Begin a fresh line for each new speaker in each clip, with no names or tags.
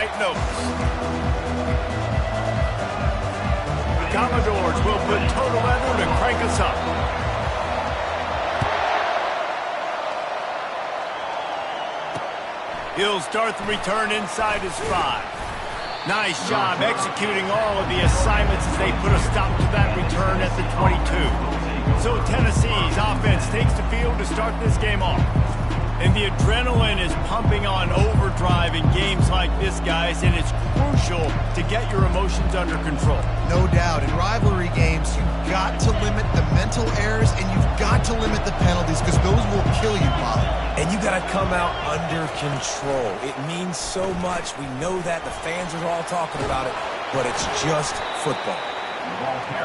right notes. The Commodores will put total leather to crank us up. He'll start the return inside his 5. Nice job executing all of the assignments as they put a stop to that return at the 22. So Tennessee's offense takes the field to start this game off. And the adrenaline is pumping on overdrive in games like this, guys, and it's crucial to get your emotions under control.
No doubt. In rivalry games, you've got to limit the mental errors and you've got to limit the penalties because those will kill you, Bob.
And you got to come out under control. It means so much. We know that. The fans are all talking about it, but it's just football.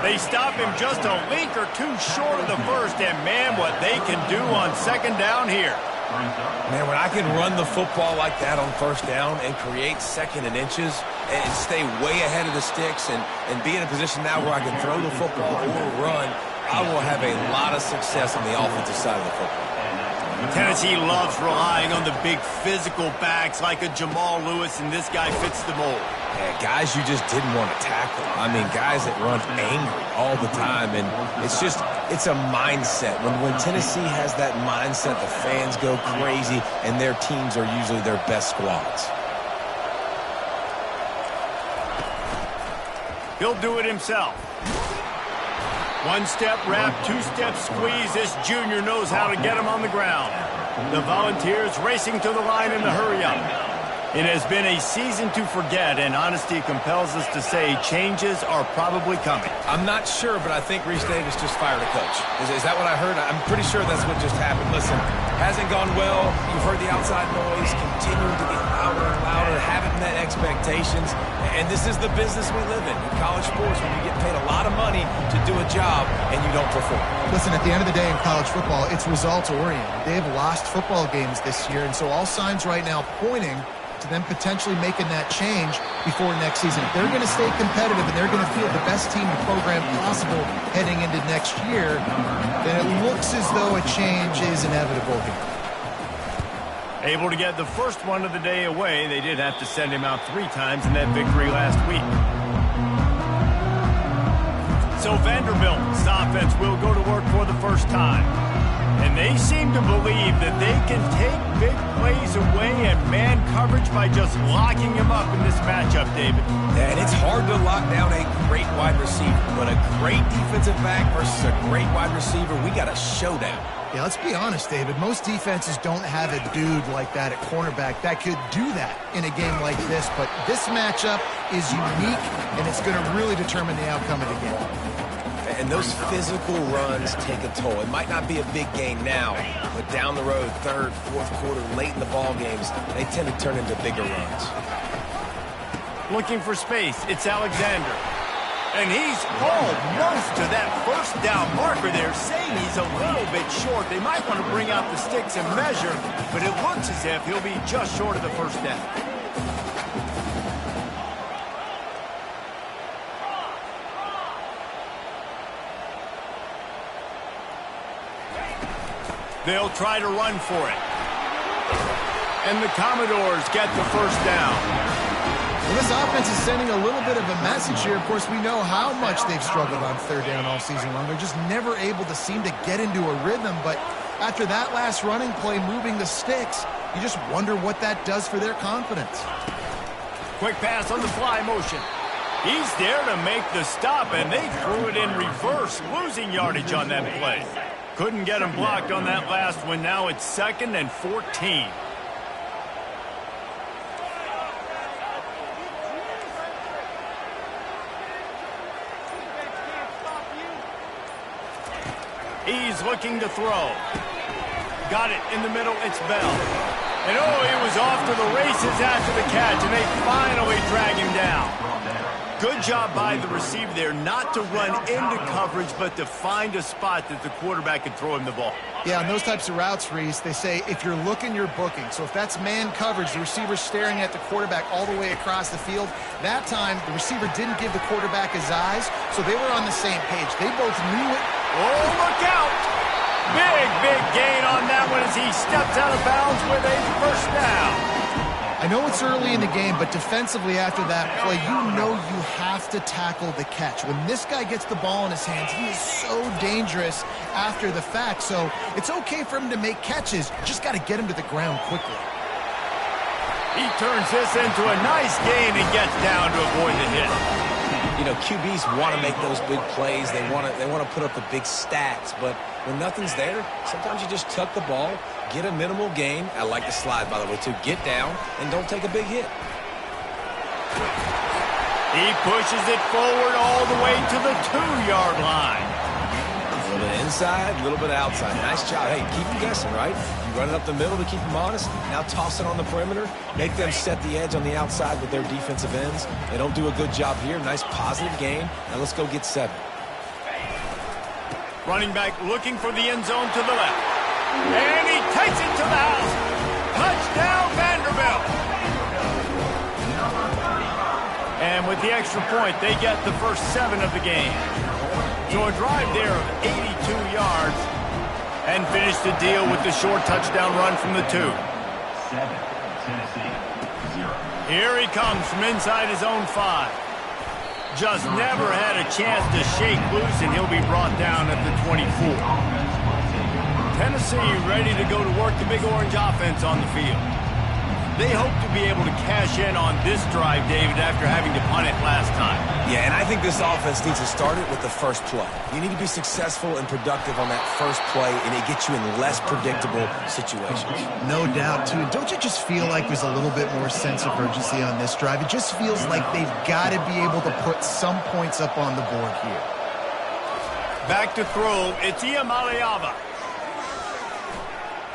They stop him just a link or two short of the first, and man, what they can do on second down here.
Man, when I can run the football like that on first down and create second and inches and stay way ahead of the sticks and be in a position now where I can throw the football or run, I will have a lot of success on the offensive side of the football.
Tennessee loves relying on the big physical backs like a Jamal Lewis, and this guy fits the mold.
Yeah, guys you just didn't want to tackle. I mean, guys that run angry all the time, and it's a mindset. When Tennessee has that mindset, the fans go crazy, and their teams are usually their best squads.
He'll do it himself. One-step wrap, two-step squeeze. This junior knows how to get him on the ground. The Volunteers racing to the line in the hurry-up. It has been a season to forget, and honesty compels us to say changes are probably coming.
I'm not sure, but I think Reese Davis just fired a coach. Is that what I heard? I'm pretty sure that's what just happened. Listen, hasn't gone well. You've heard the outside noise, continuing to get louder and louder, haven't met expectations, and this is the business we live in college sports, when you get paid a lot of money to do a job and you don't perform.
Listen, at the end of the day in college football, it's results-oriented. They've lost football games this year, and so all signs right now pointing to them potentially making that change before next season. If they're going to stay competitive and they're going to field the best team in the program possible heading into next year, then it looks as though a change is inevitable here.
Able to get the first one of the day away. They did have to send him out 3 times in that victory last week. So Vanderbilt's offense will go to work for the first time. And they seem to believe that they can take big plays away and man coverage by just locking him up in this matchup, David.
And it's hard to lock down a great wide receiver, but a great defensive back versus a great wide receiver, we got a showdown.
Yeah, let's be honest, David. Most defenses don't have a dude like that at cornerback that could do that in a game like this, but this matchup is unique, and it's going to really determine the outcome of the game.
And those physical runs take a toll. It might not be a big game now, but down the road, third, fourth quarter, late in the ball games, they tend to turn into bigger runs.
Looking for space, it's Alexander. And he's almost to that first down marker there, saying he's a little bit short. They might want to bring out the sticks and measure, but it looks as if he'll be just short of the first down. They'll try to run for it. And the Commodores get the first down.
Well, this offense is sending a little bit of a message here. Of course, we know how much they've struggled on third down all season long. They're just never able to seem to get into a rhythm. But after that last running play, moving the sticks, you just wonder what that does for their confidence.
Quick pass on the fly motion. He's there to make the stop, and they threw it in reverse, losing yardage on that play. Couldn't get him blocked on that last one. Now it's 2nd and 14. He's looking to throw. Got it in the middle. It's Bell. And oh, he was off to the races after the catch, and they finally drag him down. Good job by the receiver there not to run into coverage, but to find a spot that the quarterback could throw him the ball.
Yeah, on those types of routes, Reese, they say if you're looking, you're booking. So if that's man coverage, the receiver's staring at the quarterback all the way across the field. That time, the receiver didn't give the quarterback his eyes, so they were on the same page. They both knew it.
Oh, look out! Big gain on that one as he steps out of bounds with a first down.
I know it's early in the game, but defensively after that play, you know you have to tackle the catch. When this guy gets the ball in his hands, he is so dangerous after the fact. So it's okay for him to make catches. Just got to get him to the ground quickly.
He turns this into a nice gain and gets down to avoid the hit.
You know, QBs want to make those big plays. They want to put up the big stats. But when nothing's there, sometimes you just tuck the ball, get a minimal gain. I like the slide, by the way, too. Get down and don't take a big hit.
He pushes it forward all the way to the 2-yard line.
A little bit inside, a little bit outside. Nice job. Hey, keep them guessing, right? You run it up the middle to keep them honest. Now toss it on the perimeter. Make them set the edge on the outside with their defensive ends. They don't do a good job here. Nice positive gain. Now let's go get 7.
Running back looking for the end zone to the left. And he takes it to the house. Touchdown, Vanderbilt. And with the extra point, they get the first 7 of the game. So a drive there of 82 yards and finish the deal with the short touchdown run from the 2.
7, Tennessee, 0.
Here he comes from inside his own 5. Just never had a chance to shake loose, and he'll be brought down at the 24. Tennessee ready to go to work the Big Orange offense on the field. They hope to be able to cash in on this drive, David, after having to punt it last time.
Yeah, and I think this offense needs to start it with the first play. You need to be successful and productive on that first play, and it gets you in less predictable situations.
No doubt, too. Don't you just feel like there's a little bit more sense of urgency on this drive? It just feels like they've got to be able to put some points up on the board here.
Back to throw, it's Iamaleava.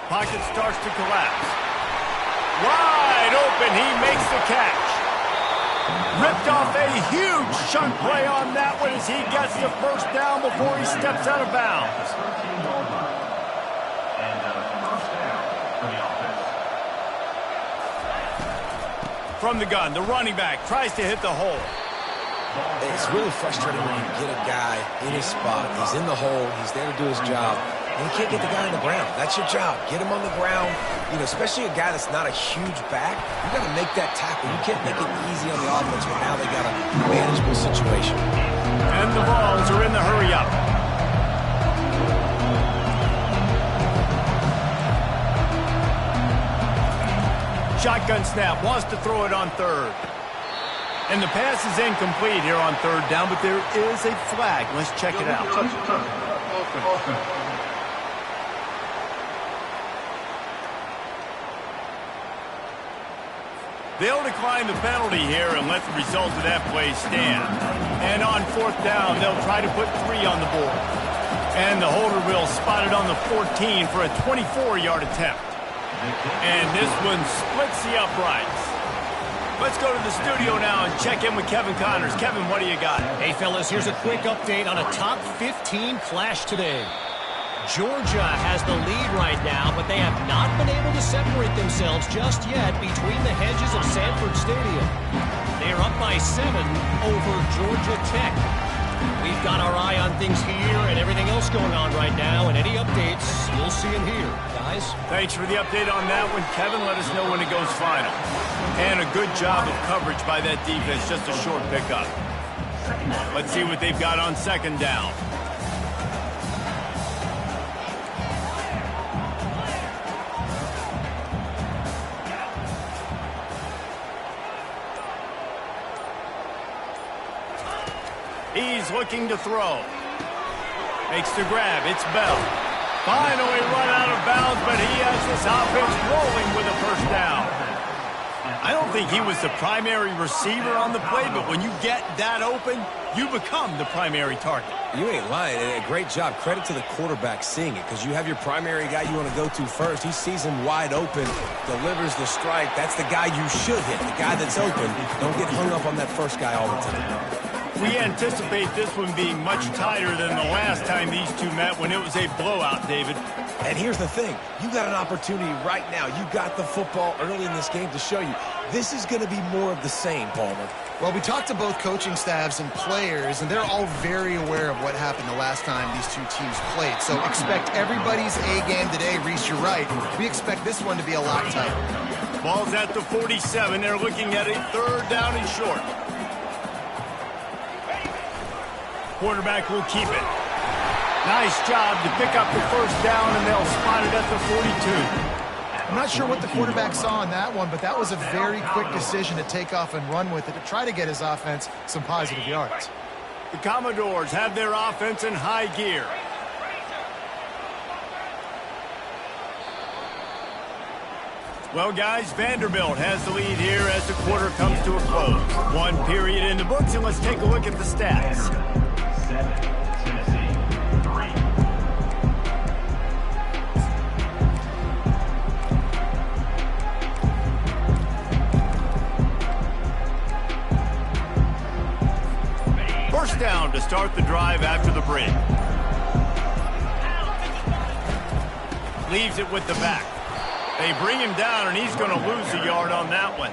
Pocket starts to collapse. Wide open, he makes the catch. Ripped off a huge chunk play on that one as he gets the first down before he steps out of bounds. From the gun, the running back tries to hit the hole.
It's really frustrating when you get a guy in his spot. He's in the hole. He's there to do his job. And you can't get the guy on the ground. That's your job. Get him on the ground. You know, especially a guy that's not a huge back. You got to make that tackle. You can't make it easy on the offense, but now they got a manageable situation.
And the Vols are in the hurry-up. Shotgun snap, wants to throw it on 3rd. And the pass is incomplete here on 3rd down, but there is a flag. Let's check it out. They'll decline the penalty here and let the result of that play stand. And on 4th down, they'll try to put 3 on the board. And the holder will spot it on the 14 for a 24-yard attempt. And this one splits the uprights. Let's go to the studio now and check in with Kevin Connors. Kevin, what do you got?
Hey, fellas, here's a quick update on a top 15 clash today. Georgia has the lead right now, but they have not been able to separate themselves just yet between the hedges of Sanford Stadium. They are up by 7 over Georgia Tech. We've got our eye on things here and everything else going on right now, and any updates, you'll see them here, guys.
Thanks for the update on that one, Kevin. Let us know when it goes final. And a good job of coverage by that defense, just a short pickup. Let's see what they've got on 2nd down. He's looking to throw. Makes the grab. It's Bell. Finally run out of bounds, but he has this offense rolling with a first down. I don't think he was the primary receiver on the play, but when you get that open, you become the primary target.
You ain't lying. A great job. Credit to the quarterback seeing it, because you have your primary guy you want to go to first. He sees him wide open, delivers the strike. That's the guy you should hit, the guy that's open. Don't get hung up on that first guy all the time.
We anticipate this one being much tighter than the last time these two met when it was a blowout, David.
And here's the thing. You got an opportunity right now. You got the football early in this game to show you. This is going to be more of the same, Palmer.
Well, we talked to both coaching staffs and players, and they're all very aware of what happened the last time these two teams played. So expect everybody's A game today. Reese, you're right. We expect this one to be a lot tighter.
Ball's at the 47. They're looking at a 3rd down and short. Quarterback will keep it. Nice job to pick up the 1st down, and they'll spot it at the 42.
I'm not sure what the quarterback saw on that one, but that was a very quick decision to take off and run with it to try to get his offense some positive yards.
The Commodores have their offense in high gear. Well, guys, Vanderbilt has the lead here as the quarter comes to a close. 1 period in the books, and let's take a look at the stats.
7, Tennessee 3.
First down to start the drive after the break. Leaves it with the back. They bring him down, and he's going to lose a yard on that one.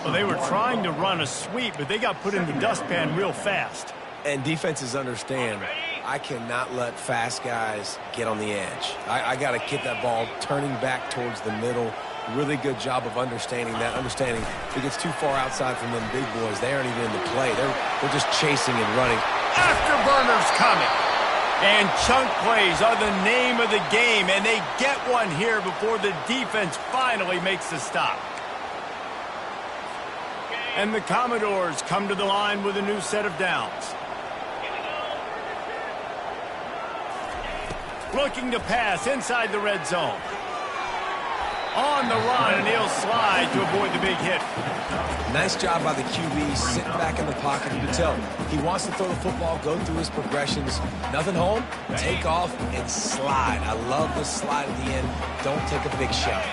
Well, they were trying to run a sweep, but they got put in the dustpan real fast.
And defenses understand, I cannot let fast guys get on the edge. I got to get that ball turning back towards the middle. Really good job of understanding that. Understanding if it gets too far outside from them big boys, they aren't even in the play. They're just chasing and running.
Afterburners coming. And chunk plays are the name of the game, and they get one here before the defense finally makes the stop. And the Commodores come to the line with a new set of downs. Looking to pass inside the red zone. On the run, and he'll slide to avoid the big hit.
Nice job by the QB, sitting back in the pocket. You can tell he wants to throw the football, go through his progressions. Nothing home, take off, and slide. I love the slide at the end. Don't take a big shot.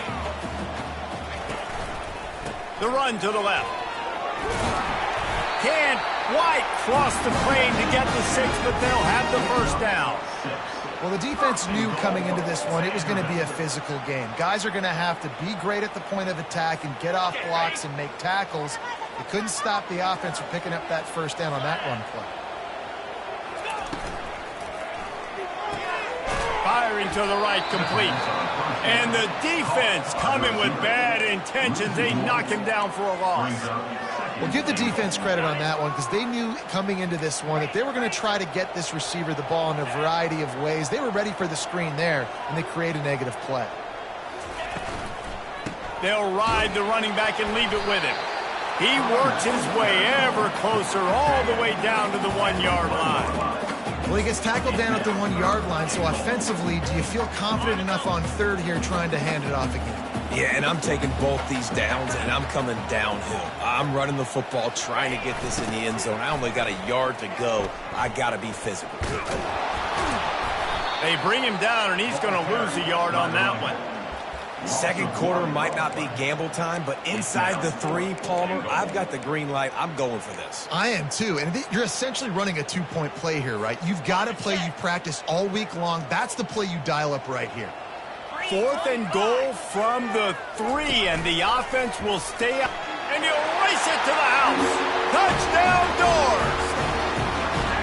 The run to the left. Can't quite cross the plane to get the 6, but they'll have the 1st down.
Well, the defense knew coming into this one it was going to be a physical game. Guys are going to have to be great at the point of attack and get off blocks and make tackles. They couldn't stop the offense from picking up that 1st down on that run play.
Firing to the right, complete. And the defense coming with bad intentions. They knock him down for a loss.
Well, give the defense credit on that one because they knew coming into this one that they were going to try to get this receiver the ball in a variety of ways. They were ready for the screen there, and they create a negative play.
They'll ride the running back and leave it with him. He works his way ever closer all the way down to the 1-yard line.
Well, he gets tackled down at the 1-yard line, so offensively, do you feel confident enough on 3rd here trying to hand it off again?
Yeah, and I'm taking both these downs, and I'm coming downhill. I'm running the football, trying to get this in the end zone. I only got a yard to go. I got to be physical.
They bring him down, and he's going to lose a yard on that one.
Second quarter might not be gamble time, but inside the 3, Palmer, I've got the green light. I'm going for this.
I am too, and you're essentially running a 2-point play here, right? You've got a play you practice all week long. That's the play you dial up right here.
4th and goal from the 3, and the offense will stay up, and he'll race it to the house. Touchdown Doors!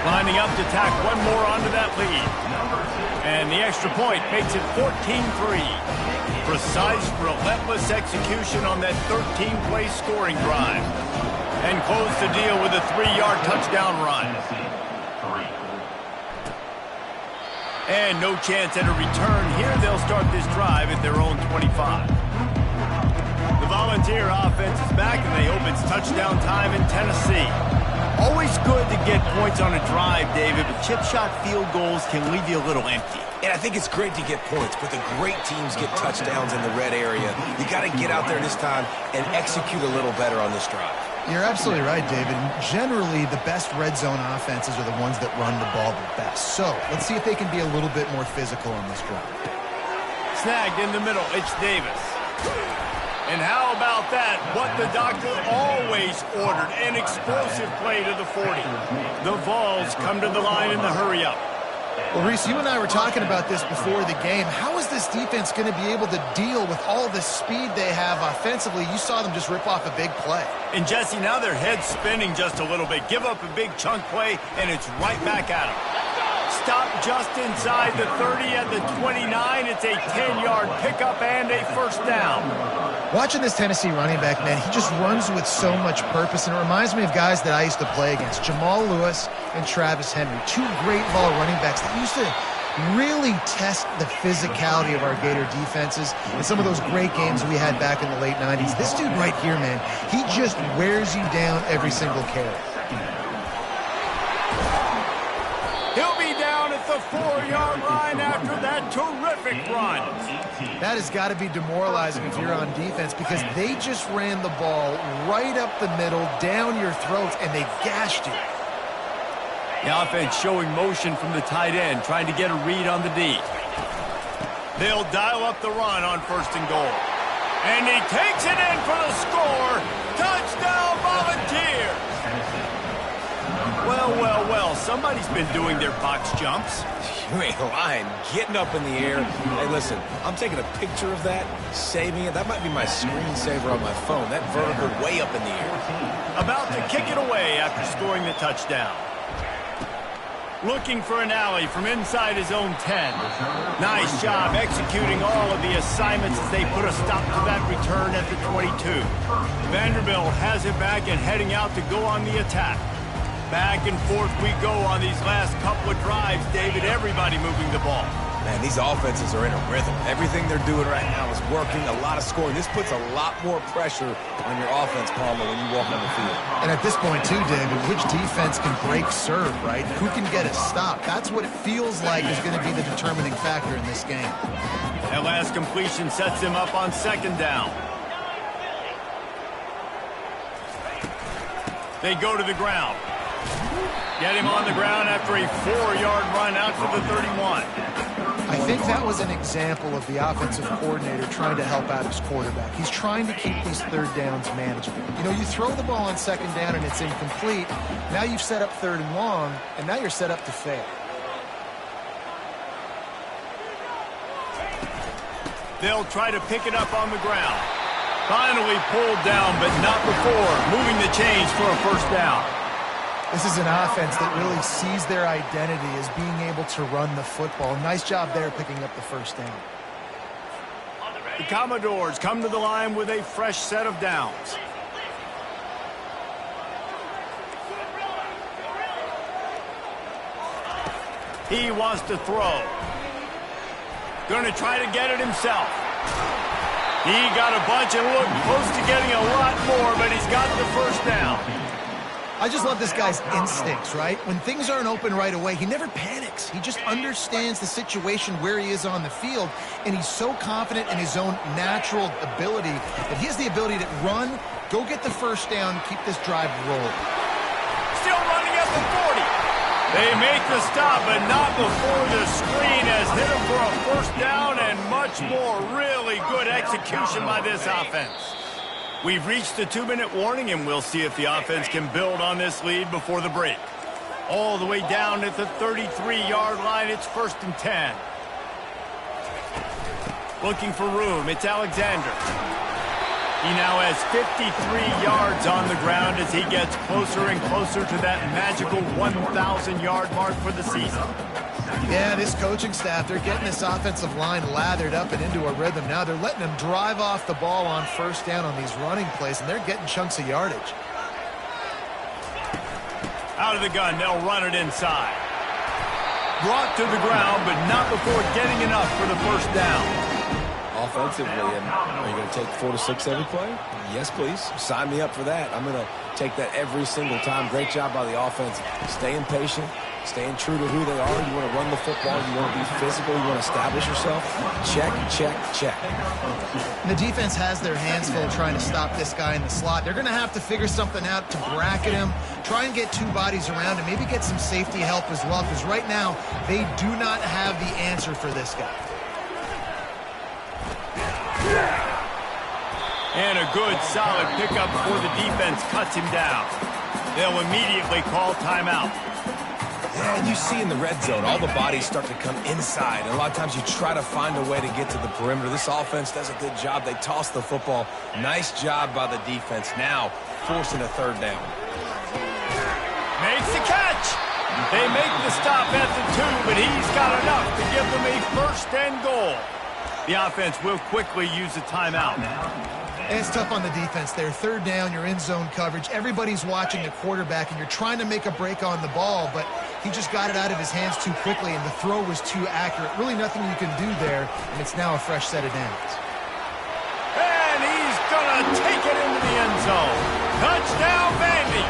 Lining up to tack one more onto that lead. And the extra point makes it 14-3. Precise, relentless execution on that 13-play scoring drive. And close the deal with a 3-yard touchdown run. And no chance at a return here. They'll start this drive at their own 25. The Volunteer offense is back, and they hope it's touchdown time in Tennessee. Always good to get points on a drive, David, but chip shot field goals can leave you a little empty.
And I think it's great to get points, but the great teams get touchdowns in the red area. You got to get out there this time and execute a little better on this drive.
You're absolutely right, David. Generally, the best red zone offenses are the ones that run the ball the best. So let's see if they can be a little bit more physical on this drive.
Snagged in the middle, it's Davis. And how about that? What the doctor always ordered, an explosive play to the 40. The Vols come to the line in the hurry-up.
Well, Reese, you and I were talking about this before the game. How is this defense going to be able to deal with all the speed they have offensively? You saw them just rip off a big play.
And, Jesse, now their head's spinning just a little bit. Give up a big chunk play, and it's right back at them. stop just inside the 30 at the 29. It's a 10-yard pickup and a first down.
Watching this Tennessee running back, man, he just runs with so much purpose, and it reminds me of guys that I used to play against, Jamal Lewis and Travis Henry, two great ball running backs that used to really test the physicality of our Gator defenses in some of those great games we had back in the late 90s. This dude right here, man, he just wears you down every single carry.
He'll be down at the 4-yard line after that terrific run.
That has got to be demoralizing if you're on defense, because they just ran the ball right up the middle, down your throats, and they gashed you.
The offense showing motion from the tight end, trying to get a read on the D. They'll dial up the run on 1st and goal. And he takes it in for the score. Touchdown, Volunteers! Well, somebody's been doing their box jumps.
You ain't lying. Getting up in the air. Hey, listen, I'm taking a picture of that, saving it. That might be my screensaver on my phone. That vertical way up in the air.
About to kick it away after scoring the touchdown. Looking for an alley from inside his own 10. Nice job executing all of the assignments as they put a stop to that return at the 22. Vanderbilt has it back and heading out to go on the attack. Back and forth we go on these last couple of drives, David. Everybody moving the ball.
Man, these offenses are in a rhythm. Everything they're doing right now is working. A lot of scoring. This puts a lot more pressure on your offense, Palmer, when you walk on the field.
And at this point, too, David, which defense can break serve, right? Who can get a stop? That's what it feels like is going to be the determining factor in this game.
That last completion sets him up on 2nd down. They go to the ground. Get him on the ground after a 4-yard run out to the 31.
I think that was an example of the offensive coordinator trying to help out his quarterback. He's trying to keep these 3rd downs manageable. You know, you throw the ball on 2nd down and it's incomplete. Now you've set up 3rd and long, and now you're set up to fail.
They'll try to pick it up on the ground. Finally pulled down, but not before moving the chains for a first down.
This is an offense that really sees their identity as being able to run the football. Nice job there picking up the first down.
The Commodores come to the line with a fresh set of downs. He wants to throw. Going to try to get it himself. He got a bunch and looked close to getting a lot more, but he's got the first down.
I just love this guy's instincts, right? When things aren't open right away, he never panics. He just understands the situation where he is on the field, and he's so confident in his own natural ability that he has the ability to run, go get the first down, keep this drive rolling.
Still running at the 40. They make the stop, but not before the screen has hit him for a first down and much more. Really good execution by this offense. We've reached the 2-minute warning, and we'll see if the offense can build on this lead before the break. All the way down at the 33-yard line, it's 1st and 10. Looking for room, it's Alexander. He now has 53 yards on the ground as he gets closer and closer to that magical 1,000-yard mark for the season.
Yeah, this coaching staff, they're getting this offensive line lathered up and into a rhythm. Now they're letting them drive off the ball on first down on these running plays, and they're getting chunks of yardage.
Out of the gun, they'll run it inside. Brought to the ground, but not before getting enough for the first down.
Offensively, are you going to take 4 to 6 every play? Yes, please. Sign me up for that. I'm going to take that every single time. Great job by the offense. Staying patient, staying true to who they are. You want to run the football. You want to be physical. You want to establish yourself. Check, check, check.
And the defense has their hands full trying to stop this guy in the slot. They're going to have to figure something out to bracket him, try and get 2 bodies around him, maybe get some safety help as well, because right now they do not have the answer for this guy.
And a good, solid pickup before the defense cuts him down. They'll immediately call timeout.
Yeah, and you see in the red zone, all the bodies start to come inside. And a lot of times you try to find a way to get to the perimeter. This offense does a good job. They toss the football. Nice job by the defense. Now forcing a 3rd down.
Makes the catch. They make the stop at the 2, but he's got enough to give them a first and goal. The offense will quickly use a timeout.
It's tough on the defense there. Third down, you're in zone coverage. Everybody's watching the quarterback, and you're trying to make a break on the ball, but he just got it out of his hands too quickly, and the throw was too accurate. Really nothing you can do there, and it's now a fresh set of downs.
And he's going to take it into the end zone. Touchdown, Vandy.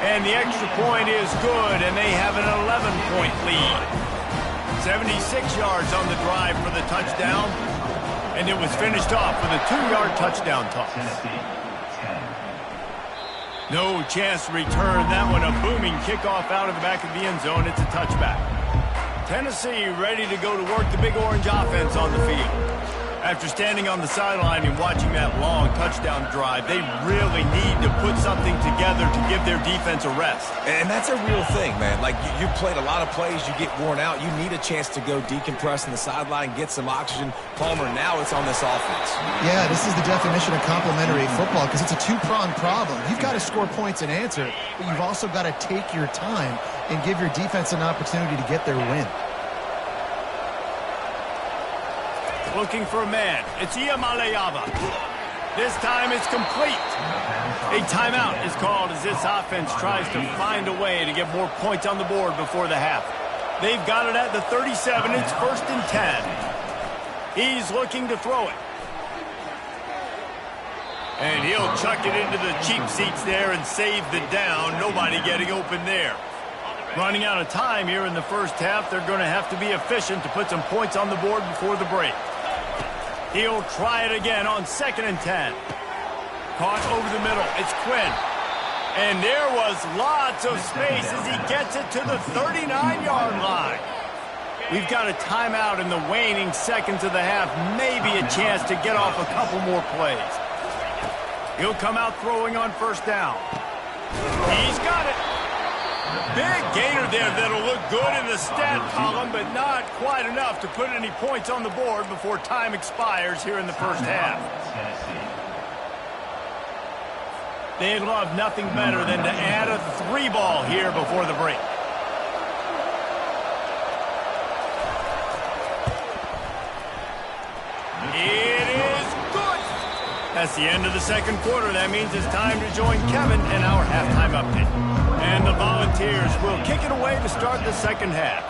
And the extra point is good, and they have an 11-point lead. 76 yards on the drive for the touchdown, and it was finished off with a 2-yard touchdown toss. No chance to return that one. A booming kickoff out of the back of the end zone. It's a touchback. Tennessee ready to go to work the Big Orange offense on the field. After standing on the sideline and watching that long touchdown drive, they really need to put something together to give their defense a rest.
And that's a real thing, man. Like, you played a lot of plays, you get worn out. You need a chance to go decompress on the sideline, get some oxygen. Palmer, now it's on this offense.
Yeah, this is the definition of complementary football because it's a two-pronged problem. You've got to score points and answer, but you've also got to take your time and give your defense an opportunity to get their win.
Looking for a man. It's Iamaleava. This time it's complete. A timeout is called as this offense tries to find a way to get more points on the board before the half. They've got it at the 37. It's 1st and 10. He's looking to throw it. And he'll chuck it into the cheap seats there and save the down. Nobody getting open there. Running out of time here in the first half. They're going to have to be efficient to put some points on the board before the break. He'll try it again on 2nd and 10. Caught over the middle. It's Quinn. And there was lots of space as he gets it to the 39-yard line. We've got a timeout in the waning seconds of the half. Maybe a chance to get off a couple more plays. He'll come out throwing on 1st down. He's got it. Big gainer there that'll look good in the stat column, but not quite enough to put any points on the board before time expires here in the first half. They'd love nothing better than to add a 3-ball here before the break. It is good. That's the end of the second quarter. That means it's time to join Kevin in our halftime update. And the Volunteers will kick it away to start the second half.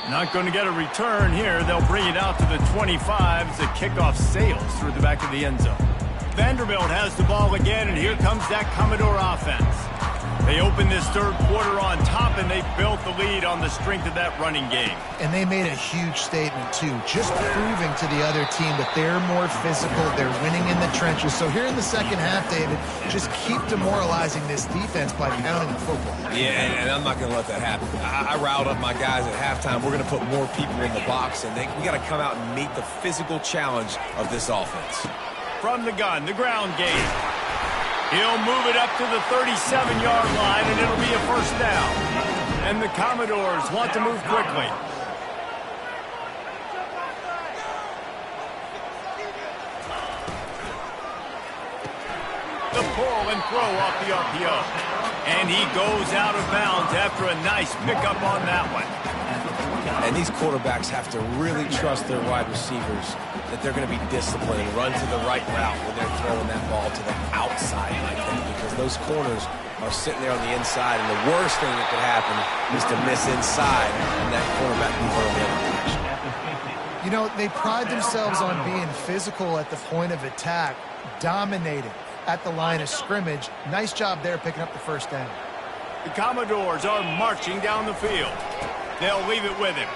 Not going to get a return here. They'll bring it out to the 25 as the kickoff sails through the back of the end zone. Vanderbilt has the ball again, and here comes that Commodore offense. They opened this third quarter on top, and they built the lead on the strength of that running game. And they made a huge statement, too, just proving to the other team that they're more physical, they're winning in the trenches. So here in the second half, David, just keep demoralizing this defense by pounding the football.
Yeah, and I'm not going to let that happen. I riled up my guys at halftime. We're going to put more people in the box, and we got to come out and meet the physical challenge of this offense. From the gun, the ground game. He'll move it up to the 37-yard line, and it'll be a 1st down. And the Commodores want to move quickly. The pull and throw off the RPO. And he goes out of bounds after a nice pickup on that one. And these quarterbacks have to really trust their wide receivers that they're going to be disciplined and run to the right route when they're throwing that ball to the outside like that, because those corners are sitting there on the inside, and the worst thing that could happen is to miss inside and that quarterback can throw in the other direction.
You know, they pride themselves on being physical at the point of attack, dominating at the line of scrimmage. Nice job there picking up the 1st down. The Commodores are marching down the field. They'll leave it with him.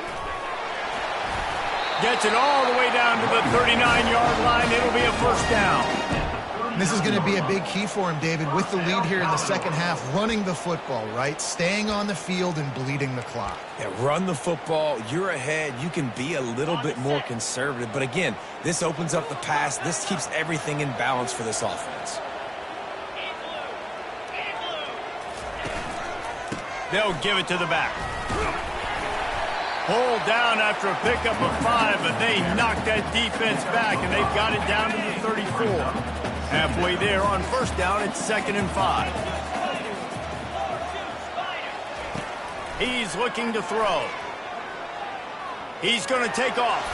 Gets it all the way down to the 39-yard line. It'll be a 1st down. This is going to be a big key for him, David, with the lead here in the second half, running the football, right? Staying on the field and bleeding the clock.
Yeah, run the football. You're ahead. You can be a little bit more conservative. But again, this opens up the pass. This keeps everything in balance for this offense.
They'll give it to the back. Pulled down after a pickup of 5, but they knocked that defense back, and they've got it down to the 34. Halfway there on first down, it's 2nd and 5. He's looking to throw. He's going to take off.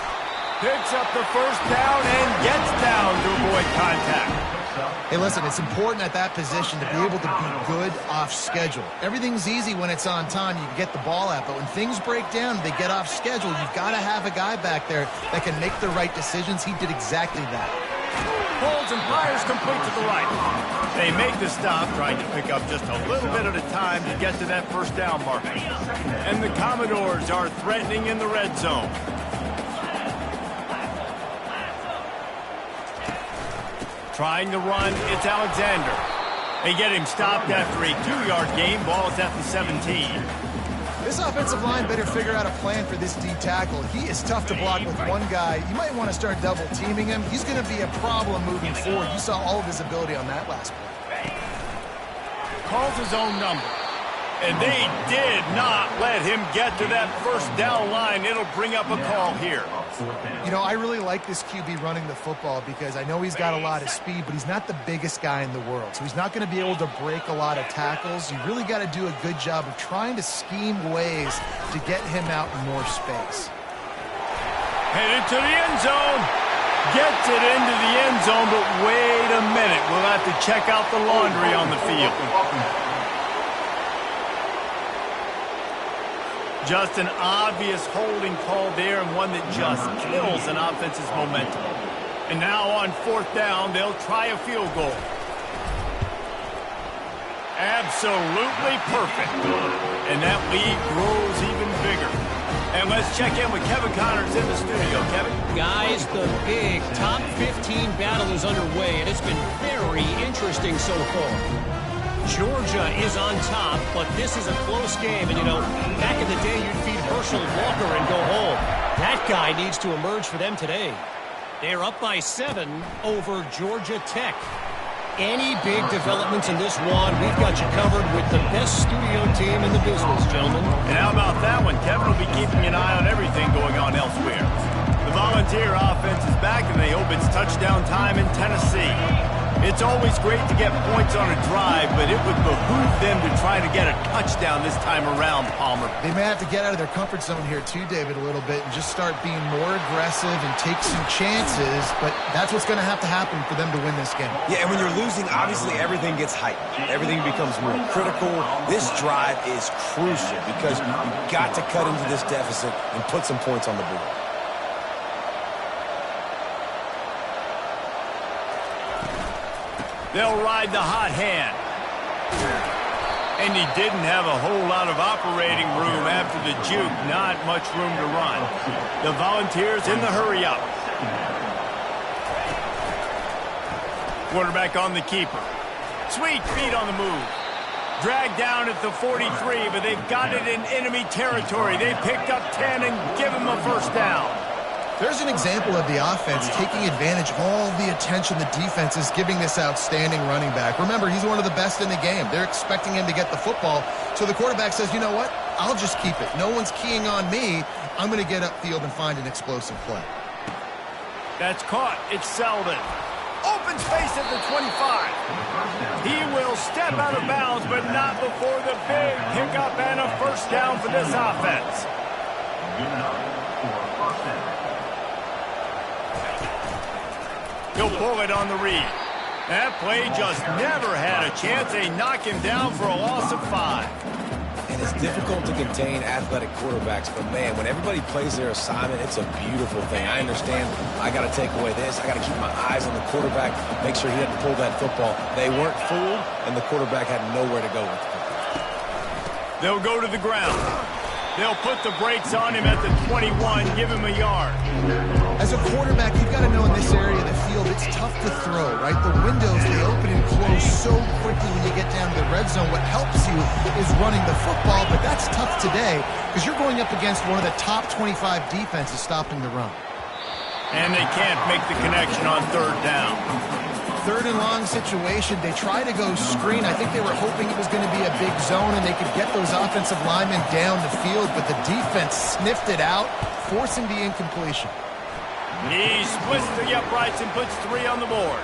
Picks up the first down and gets down to avoid contact.
Hey, listen, it's important at that position to be able to be good off schedule. Everything's easy when it's on time. You can get the ball out. But when things break down, they get off schedule, you've got to have a guy back there that can make the right decisions. He did exactly that.
Holds and fires complete to the right. They make the stop, trying to pick up just a little bit at a time to get to that first down marker. And the Commodores are threatening in the red zone. Trying to run, it's Alexander. They get him stopped after a 2-yard gain. Ball's at the 17.
This offensive line better figure out a plan for this D tackle. He is tough to block with one guy. You might want to start double teaming him. He's going to be a problem moving forward. You saw all of his ability on that last play.
Calls his own number. And they did not let him get to that first down line. It'll bring up a call here.
You know, I really like this QB running the football because I know he's got a lot of speed, but he's not the biggest guy in the world. So he's not going to be able to break a lot of tackles. You really got to do a good job of trying to scheme ways to get him out in more space.
Headed to the end zone. Gets it into the end zone, but wait a minute. We'll have to check out the laundry on the field. Just an obvious holding call there, and one that just kills an offense's momentum. And now on 4th down, they'll try a field goal. Absolutely perfect. And that lead grows even bigger. And let's check in with Kevin Connors in the studio. Kevin?
Guys, the big top 15 battle is underway, and it's been very interesting so far. Georgia is on top, but this is a close game. And, you know, back in the day, you'd feed Herschel Walker and go home. That guy needs to emerge for them today. They're up by 7 over Georgia Tech. Any big developments in this one, we've got you covered with the best studio team in the business, gentlemen.
And how about that one? Kevin will be keeping an eye on everything going on elsewhere. The Volunteer offense is back, and they hope it's touchdown time in Tennessee. It's always great to get points on a drive, but it would behoove them to try to get a touchdown this time around, Palmer.
They may have to get out of their comfort zone here too, David, a little bit and just start being more aggressive and take some chances, but that's what's going to happen for them to win this game.
Yeah, and when you're losing, obviously everything gets heightened. Everything becomes more critical. This drive is crucial because you've got to cut into this deficit and put some points on the board.
They'll ride the hot hand. And he didn't have a whole lot of operating room after the juke. Not much room to run. The Volunteers in the hurry-up. Quarterback on the keeper. Sweet feet on the move. Dragged down at the 43, but they've got it in enemy territory. They picked up 10 and give him a first down.
There's an example of the offense taking advantage of all the attention the defense is giving this outstanding running back. Remember, he's one of the best in the game. They're expecting him to get the football. So the quarterback says, you know what? I'll just keep it. No one's keying on me. I'm going to get upfield and find an explosive play.
That's caught. It's Selden. Open space at the 25. He will step out of bounds, but not before the big pickup and a first down for this offense. He'll pull it on the read. That play just never had a chance. They knock him down for a loss of 5.
And it's difficult to contain athletic quarterbacks, but man, when everybody plays their assignment, it's a beautiful thing. I understand I got to take away this. I got to keep my eyes on the quarterback, make sure he doesn't pull that football. They weren't fooled, and the quarterback had nowhere to go with the football.
They'll go to the ground. They'll put the brakes on him at the 21, give him a yard.
As a quarterback, you've got to know in this area of the field, it's tough to throw, right? The windows, they open and close so quickly when you get down to the red zone. What helps you is running the football, but that's tough today because you're going up against one of the top 25 defenses stopping the run.
And they can't make the connection on 3rd down.
3rd and long situation. They try to go screen. I think they were hoping it was going to be a big zone and they could get those offensive linemen down the field, but the defense sniffed it out, forcing the incompletion.
He splits the uprights and puts 3 on the board.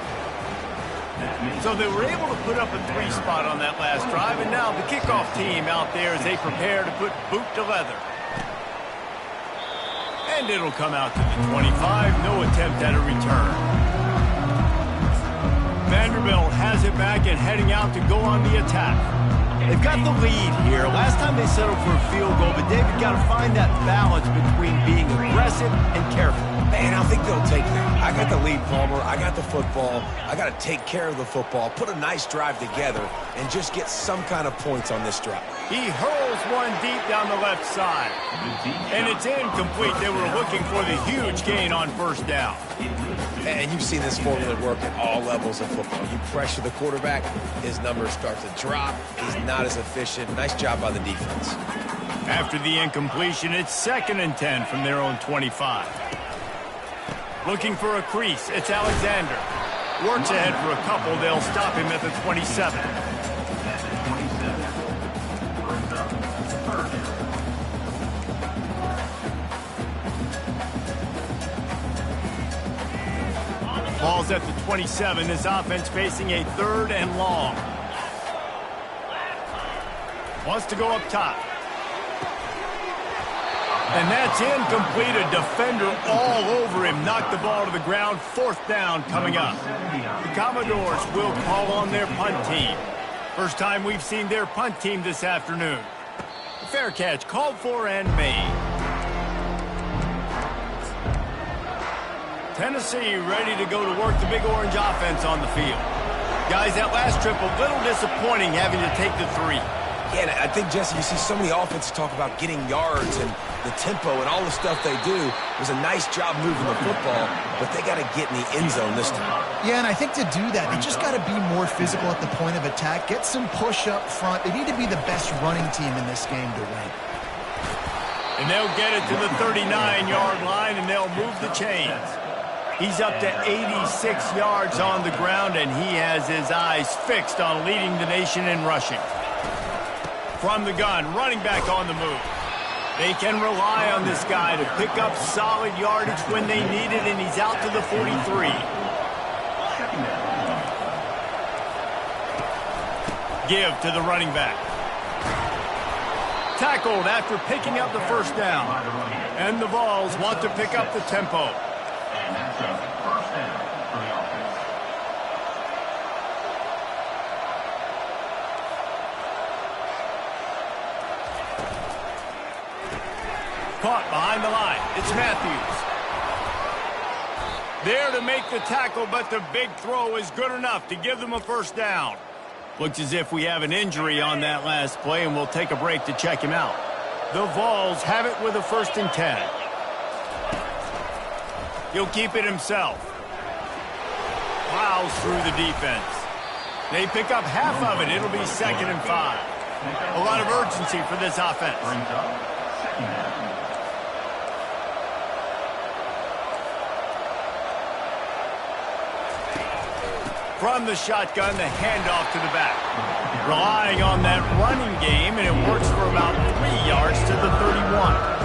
So they were able to put up a 3 spot on that last drive, and now the kickoff team out there as they prepare to put boot to leather. And it'll come out to the 25. No attempt at a return. Vanderbilt has it back and heading out to go on the attack. They've got the lead here. Last time they settled for a field goal, but David got to find that balance between being aggressive and careful.
Man, I think they'll take that. I got the lead, Palmer. I got the football. I got to take care of the football, put a nice drive together, and just get some kind of points on this drive.
He hurls one deep down the left side. And it's incomplete. They were looking for the huge gain on first down.
And you've seen this formula work at all levels of football. You pressure the quarterback, his numbers start to drop. He's not as efficient. Nice job by the defense.
After the incompletion, it's 2nd and 10 from their own 25. Looking for a crease. It's Alexander. Works ahead for a couple. They'll stop him at the 27. Ball's at the 27. This offense facing a 3rd and long. Wants to go up top. And that's incomplete. A defender all over him. Knocked the ball to the ground. 4th down coming up. The Commodores will call on their punt team. First time we've seen their punt team this afternoon. Fair catch called for and made. Tennessee ready to go to work the big orange offense on the field. Guys, that last trip a little disappointing having to take the 3.
Yeah, and I think, Jesse, you see so many offenses talk about getting yards and the tempo and all the stuff they do. It was a nice job moving the football, but they got to get in the end zone this time.
Yeah, and I think to do that, they just got to be more physical at the point of attack, get some push up front. They need to be the best running team in this game to win.
And they'll get it to the 39-yard line, and they'll move the chains. He's up to 86 yards on the ground, and he has his eyes fixed on leading the nation in rushing. From the gun, running back on the move. They can rely on this guy to pick up solid yardage when they need it, and he's out to the 43. Give to the running back. Tackled after picking up the first down. And the Vols want to pick up the tempo.
And that's a 1st down for the offense.
Caught behind the line. It's Matthews. There to make the tackle, but the big throw is good enough to give them a first down. Looks as if we have an injury on that last play, and we'll take a break to check him out. The Vols have it with a 1st and 10. He'll keep it himself. Plows through the defense. They pick up half of it. It'll be 2nd and 5. A lot of urgency for this offense.
Brings up 2nd down.
From the shotgun, the handoff to the back. Relying on that running game, and it works for about 3 yards to the 31.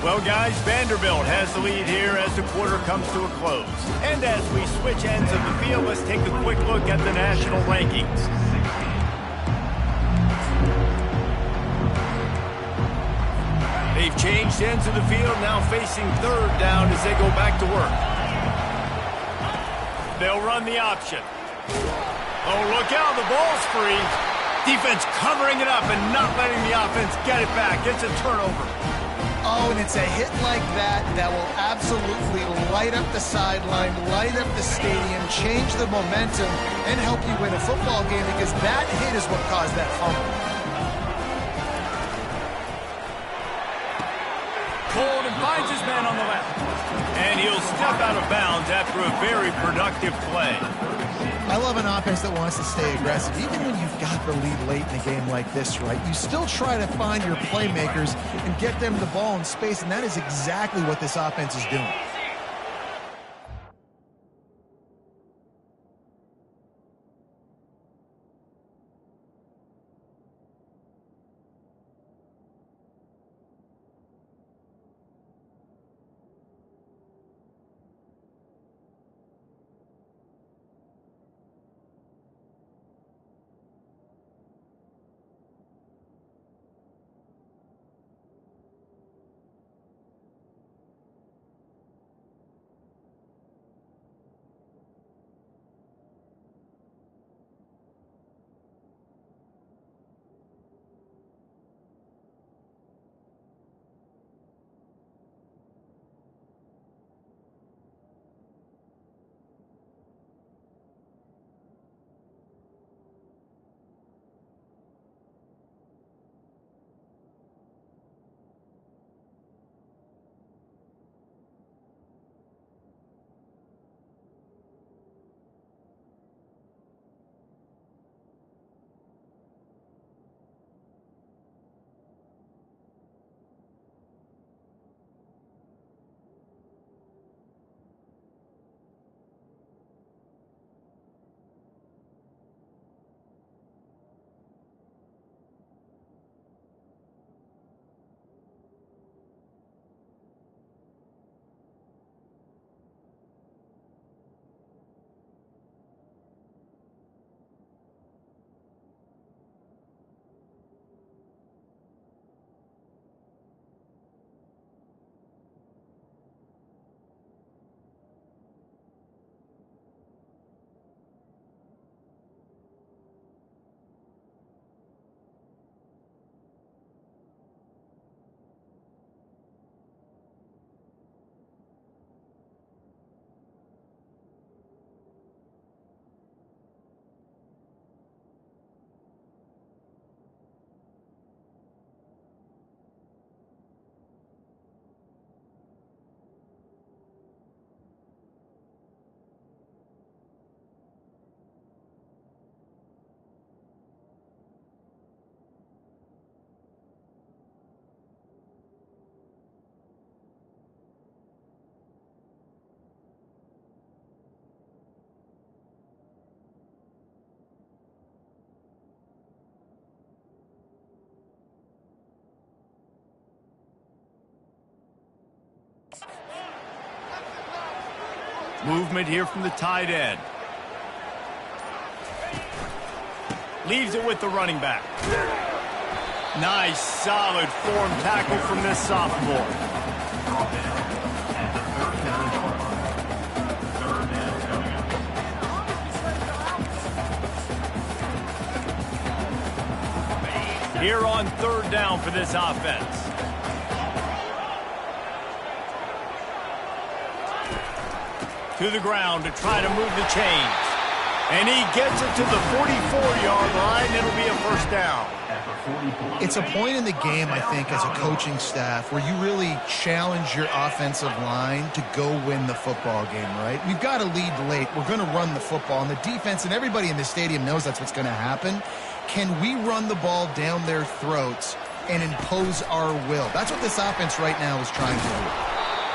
Well, guys, Vanderbilt has the lead here as the quarter comes to a close. And as we switch ends of the field, let's take a quick look at the national rankings. They've changed ends of the field, now facing 3rd down as they go back to work. They'll run the option. Oh, look out, the ball's free. Defense covering it up and not letting the offense get it back. It's a turnover.
Oh, and it's a hit like that that will absolutely light up the sideline, light up the stadium, change the momentum, and help you win a football game because that hit is what caused that fumble.
Cold and finds his man on the left. And he'll step out of bounds after a very productive play.
I love an offense that wants to stay aggressive. Even when you've got the lead late in a game like this, right, you still try to find your playmakers and get them the ball in space, and that is exactly what this offense is doing.
Movement here from the tight end. Leaves it with the running back. Nice, solid form tackle from this sophomore. Here on third down for this offense. To the ground to try to move the chains. And he gets it to the 44-yard line. It'll be a first down.
It's a point in the game, I think, as a coaching staff where you really challenge your offensive line to go win the football game, right? We've got to lead late. We're going to run the football. And the defense and everybody in the stadium knows that's what's going to happen. Can we run the ball down their throats and impose our will? That's what this offense right now is trying to do.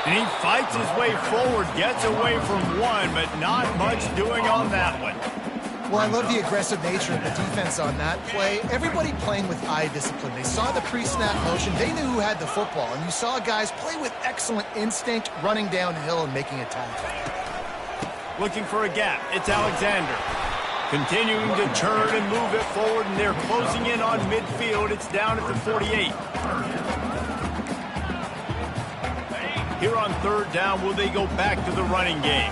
And he fights his way forward, gets away from one, but not much doing on that one.
Well, I love the aggressive nature of the defense on that play. Everybody playing with eye discipline. They saw the pre-snap motion. They knew who had the football. And you saw guys play with excellent instinct, running downhill and making a tackle.
Looking for a gap. It's Alexander. Continuing to churn and move it forward, and they're closing in on midfield. It's down at the 48. Here on third down, will they go back to the running game?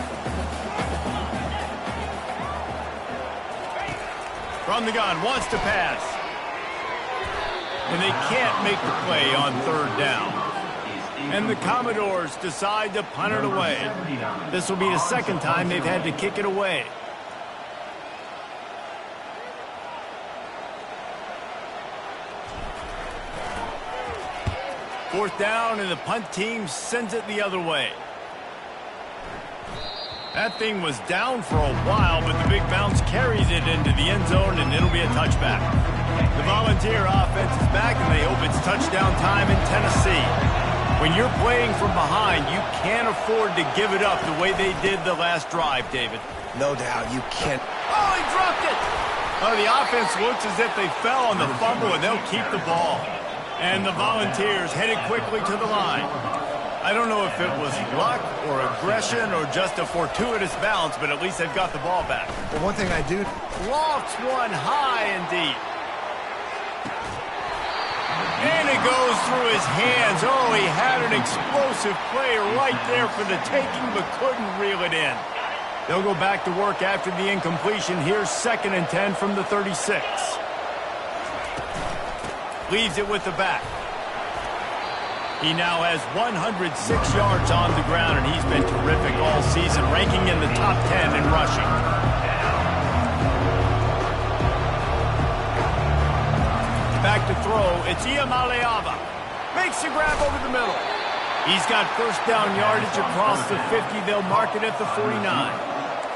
From the gun, wants to pass. And they can't make the play on third down. And the Commodores decide to punt it away. This will be the second time they've had to kick it away. Fourth down, and the punt team sends it the other way. That thing was down for a while, but the big bounce carries it into the end zone, and it'll be a touchback. The Volunteer offense is back, and they hope it's touchdown time in Tennessee. When you're playing from behind, you can't afford to give it up the way they did the last drive, David.
No doubt, you can't.
Oh, he dropped it! Oh, the offense looks as if they fell on the fumble, and they'll keep the ball. And the Volunteers headed quickly to the line. I don't know if it was luck or aggression or just a fortuitous bounce, but at least they've got the ball back.
Well, one thing I do...
Lofts one high and deep. And it goes through his hands. Oh, he had an explosive play right there for the taking, but couldn't reel it in. They'll go back to work after the incompletion. Here's 2nd and 10 from the 36. Leaves it with the back. He now has 106 yards on the ground, and he's been terrific all season, ranking in the top 10 in rushing. Back to throw. It's Iamaleava. Makes the grab over the middle. He's got first down yardage across the 50. They'll mark it at the 49.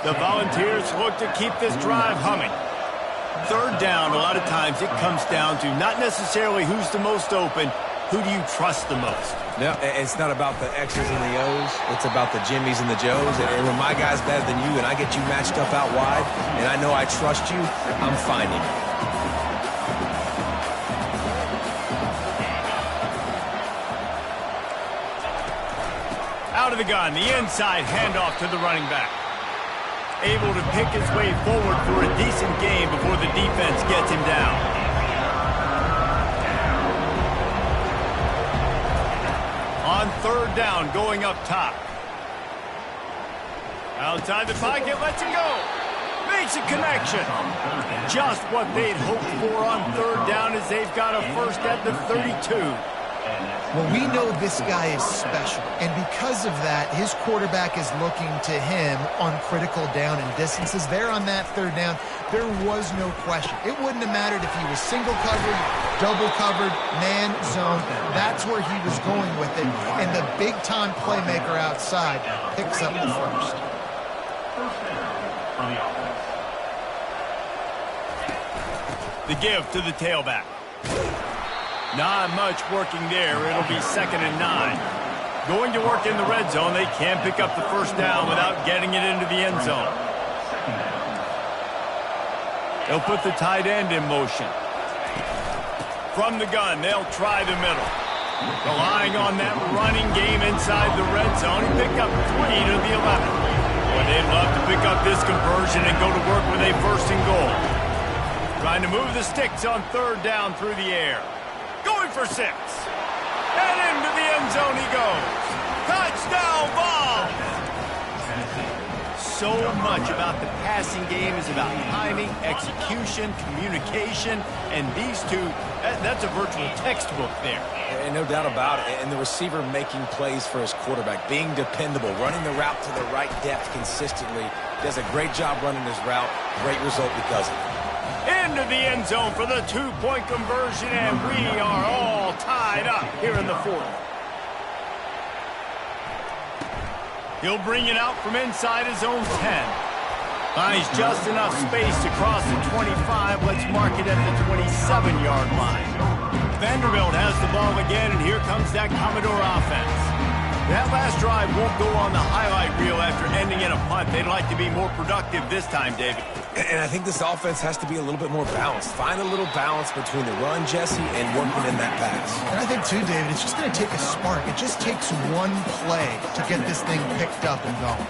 The Volunteers look to keep this drive humming. Third down, a lot of times it comes down to not necessarily who's the most open, who do you trust the most?
No, it's not about the X's and the O's. It's about the Jimmies and the Joes. And when my guy's better than you and I get you matched up out wide and I know I trust you, I'm finding it.
Out of the gun, the inside handoff to the running back. Able to pick his way forward for a decent game before the defense gets him down. On third down, going up top. Outside the pocket, lets it go. Makes a connection. Just what they'd hoped for on third down as they've got a first at the 32.
Well, we know this guy is special, and because of that, his quarterback is looking to him on critical down and distances. There on that third down, there was no question. It wouldn't have mattered if he was single covered, double covered, man, zone. That's where he was going with it, and the big-time playmaker outside picks up the first.
The give to the tailback. Not much working there. It'll be 2nd and 9. Going to work in the red zone. They can't pick up the first down without getting it into the end zone. They'll put the tight end in motion. From the gun, they'll try the middle. Relying on that running game inside the red zone. He picked up 3 to the 11. they'd love to pick up this conversion and go to work with a first and goal. Trying to move the sticks on third down through the air. Going for 6. And into the end zone he goes. Touchdown ball! So much about the passing game is about timing, execution, communication, and these two, that's a virtual textbook there.
And no doubt about it. And the receiver making plays for his quarterback, being dependable, running the route to the right depth consistently. Does a great job running his route. Great result because of it.
Into the end zone for the 2-point conversion, and we are all tied up here in the 4th. He'll bring it out from inside his own 10. Finds just enough space to cross the 25. Let's mark it at the 27-yard line. Vanderbilt has the ball again, and here comes that Commodore offense. That last drive won't go on the highlight reel after ending in a punt. They'd like to be more productive this time, David.
And I think this offense has to be a little bit more balanced. Find a little balance between the run, Jesse, and working in that pass.
And I think, too, David, it's just going to take a spark. It just takes one play to get this thing picked up and going.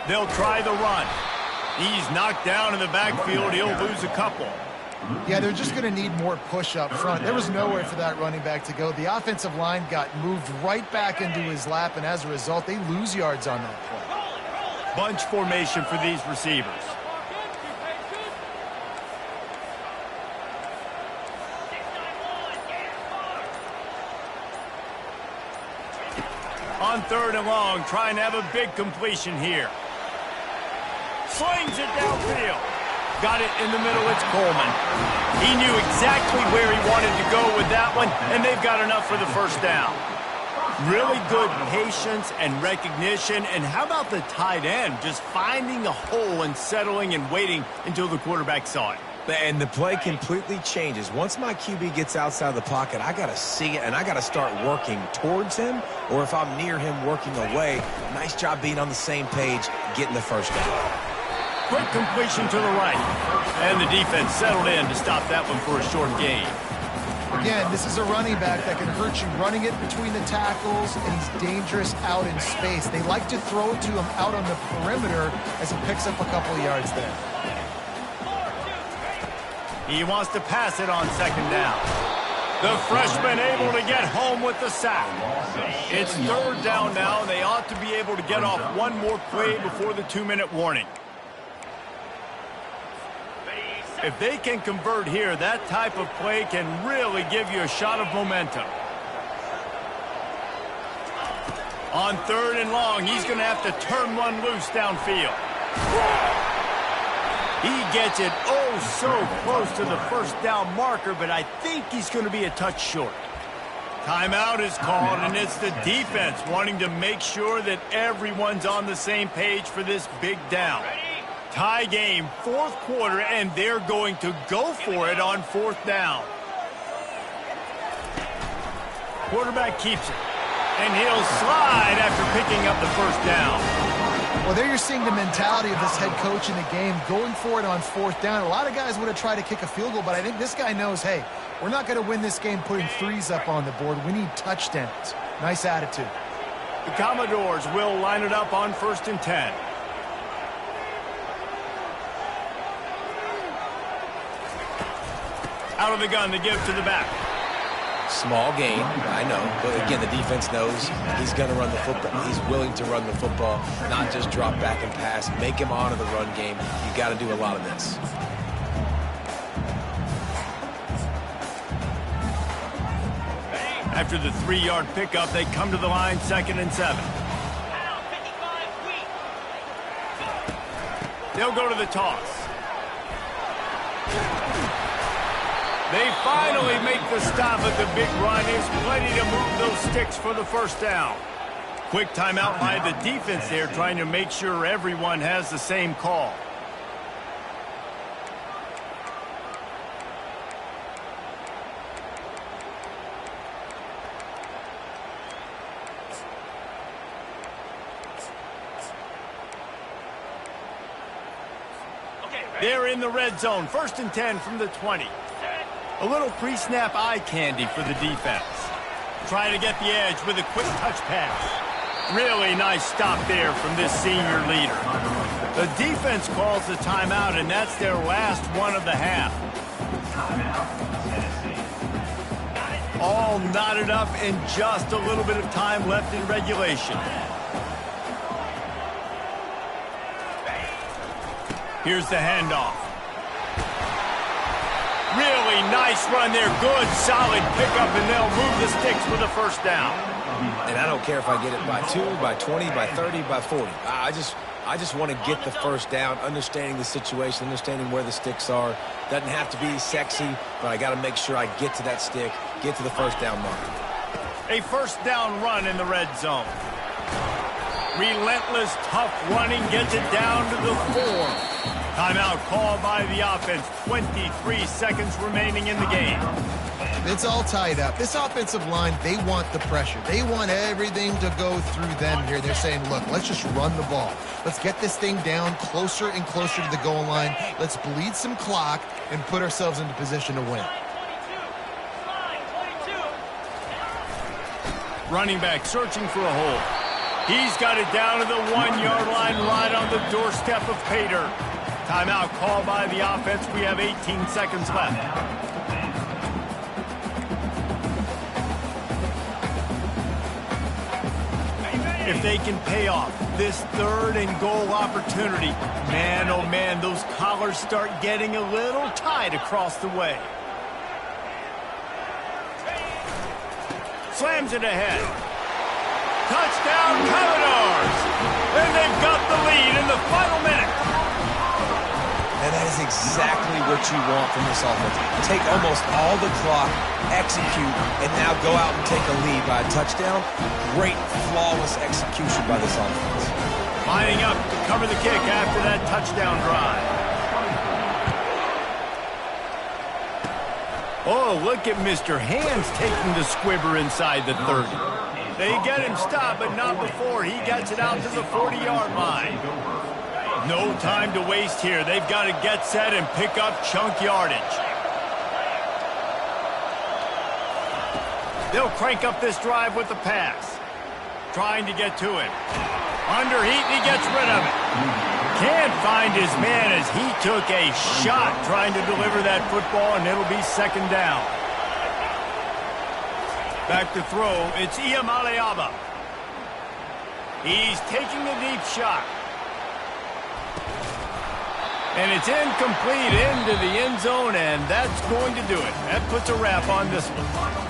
They'll try the run. He's knocked down in the backfield. He'll lose a couple.
Yeah, they're just going to need more push up front. There was nowhere for that running back to go. The offensive line got moved right back into his lap, and as a result, they lose yards on that play.
Bunch formation for these receivers. On third and long, trying to have a big completion here. Slings it downfield. Got it in the middle, it's Coleman. He knew exactly where he wanted to go with that one, and they've got enough for the first down. Really good patience and recognition, and how about the tight end just finding a hole and settling and waiting until the quarterback saw it.
And the play completely changes. Once my QB gets outside the pocket, I got to see it, and I got to start working towards him, or if I'm near him working away, nice job being on the same page, getting the first down.
Quick completion to the right. And the defense settled in to stop that one for a short gain.
Again, this is a running back that can hurt you running it between the tackles, and he's dangerous out in space. They like to throw it to him out on the perimeter as he picks up a couple of yards there.
He wants to pass it on second down. The freshman able to get home with the sack. It's third down now, and they ought to be able to get off one more play before the 2-minute warning. If they can convert here, that type of play can really give you a shot of momentum. On third and long, he's going to have to turn one loose downfield. He gets it so close to the first down marker, but I think he's going to be a touch short. Timeout is called, and it's the defense wanting to make sure that everyone's on the same page for this big down. Tie game, 4th quarter, and they're going to go for it on 4th down. Quarterback keeps it, and he'll slide after picking up the first down.
Well, there you're seeing the mentality of this head coach in the game, going for it on 4th down. A lot of guys would have tried to kick a field goal, but I think this guy knows, hey, we're not going to win this game putting threes up on the board. We need touchdowns. Nice attitude.
The Commodores will line it up on 1st and 10. Out of the gun, the give to the back.
Small gain, I know. But again, the defense knows he's going to run the football. He's willing to run the football, not just drop back and pass. Make him honor the run game. You got to do a lot of this.
After the 3-yard pickup, they come to the line 2nd and 7. They'll go to the toss. They finally make the stop at the big run. There's plenty to move those sticks for the first down. Quick timeout by the defense there, trying to make sure everyone has the same call. They're in the red zone, 1st and 10 from the 20. A little pre-snap eye candy for the defense. Try to get the edge with a quick touch pass. Really nice stop there from this senior leader. The defense calls the timeout, and that's their last one of the half. All knotted up and just a little bit of time left in regulation. Here's the handoff. Really nice run there. Good, solid pickup, and they'll move the sticks with a first down.
And I don't care if I get it by 2, by 20, by 30, by 40. I just want to get the first down, understanding the situation, understanding where the sticks are. Doesn't have to be sexy, but I got to make sure I get to that stick, get to the first down mark.
A first down run in the red zone. Relentless, tough running gets it down to the 4. Timeout called by the offense. 23 seconds remaining in the game.
It's all tied up. This offensive line, they want the pressure. They want everything to go through them here. They're saying, look, let's just run the ball. Let's get this thing down closer and closer to the goal line. Let's bleed some clock and put ourselves into position to win.
Running back searching for a hole. He's got it down to the 1-yard line right on the doorstep of Pater. Timeout called by the offense. We have 18 seconds left. If they can pay off this 3rd and goal opportunity, man, oh man, those collars start getting a little tight across the way. Slams it ahead. Touchdown, Commodores! And they've got the lead in the final minute.
And that is exactly what you want from this offense. Take almost all the clock, execute, and now go out and take a lead by a touchdown. Great, flawless execution by this offense.
Lining up to cover the kick after that touchdown drive. Oh, look at Mr. Hands taking the squibber inside the 30. They get him stopped, but not before he gets it out to the 40-yard line. No time to waste here. They've got to get set and pick up chunk yardage. They'll crank up this drive with the pass. Trying to get to him. Under heat, and he gets rid of it. Can't find his man as he took a shot trying to deliver that football, and it'll be second down. Back to throw, it's Iamaleava. He's taking a deep shot. And it's incomplete into the end zone, and that's going to do it. That puts a wrap on this one.